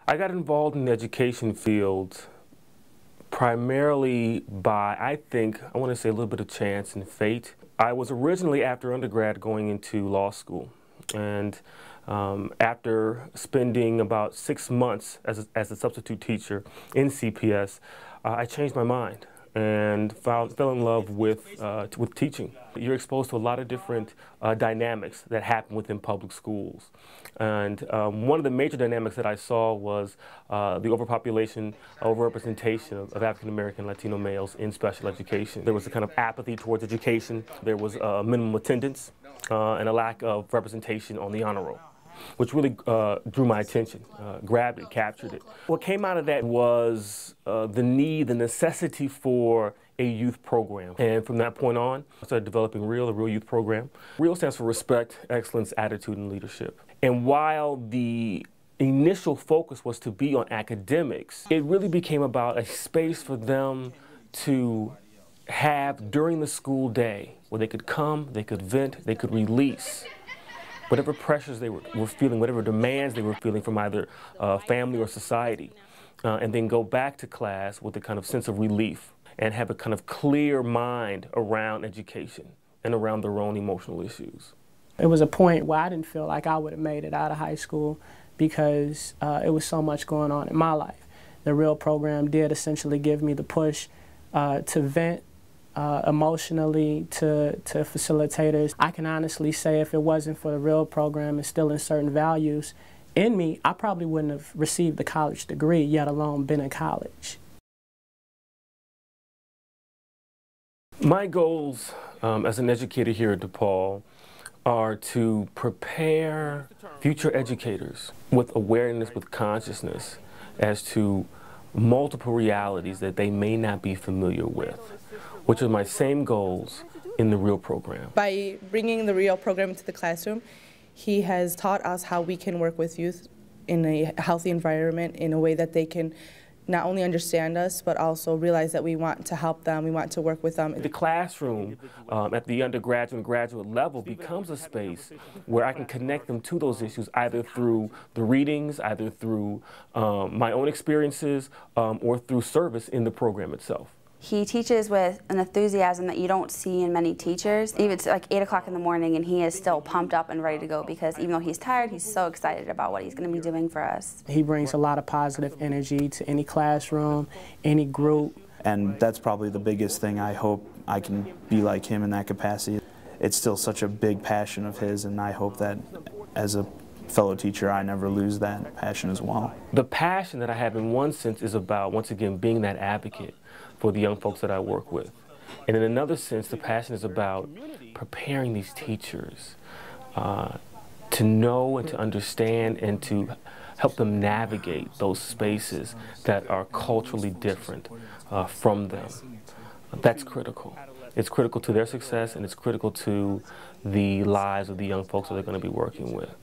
I got involved in the education field primarily by, I want to say a little bit of chance and fate. I was originally, after undergrad, going into law school. And after spending about 6 months as a substitute teacher in CPS, I changed my mind and fell in love with teaching. You're exposed to a lot of different dynamics that happen within public schools. And one of the major dynamics that I saw was the overpopulation, overrepresentation of African American Latino males in special education. There was a kind of apathy towards education. There was minimum attendance and a lack of representation on the honor roll, which really drew my attention, grabbed it, captured it. What came out of that was the necessity for a youth program. And from that point on, I started developing REAL, a Real Youth Program. REAL stands for Respect, Excellence, Attitude, and Leadership. And while the initial focus was to be on academics, it really became about a space for them to have during the school day where they could come, they could vent, they could release whatever pressures they were feeling, whatever demands they were feeling from either family or society, and then go back to class with a kind of sense of relief and have a kind of clear mind around education and around their own emotional issues. It was a point where I didn't feel like I would have made it out of high school because it was so much going on in my life. The REAL program did essentially give me the push to vent emotionally to facilitators. I can honestly say if it wasn't for the REAL program instilling certain values in me, I probably wouldn't have received the college degree, yet alone been in college. My goals as an educator here at DePaul are to prepare future educators with awareness, with consciousness as to multiple realities that they may not be familiar with, which are my same goals in the REAL program. By bringing the REAL program into the classroom, he has taught us how we can work with youth in a healthy environment in a way that they can not only understand us, but also realize that we want to help them, we want to work with them. The classroom at the undergraduate and graduate level becomes a space where I can connect them to those issues either through the readings, either through my own experiences, or through service in the program itself. He teaches with an enthusiasm that you don't see in many teachers. Even it's like 8 o'clock in the morning and he is still pumped up and ready to go because even though he's tired, he's so excited about what he's going to be doing for us. He brings a lot of positive energy to any classroom, any group. And that's probably the biggest thing. I hope I can be like him in that capacity. It's still such a big passion of his, and I hope that as a fellow teacher I never lose that passion as well. The passion that I have in one sense is about, once again, being that advocate for the young folks that I work with. And in another sense, the passion is about preparing these teachers to know and to understand and to help them navigate those spaces that are culturally different from them. That's critical. It's critical to their success and it's critical to the lives of the young folks that they're going to be working with.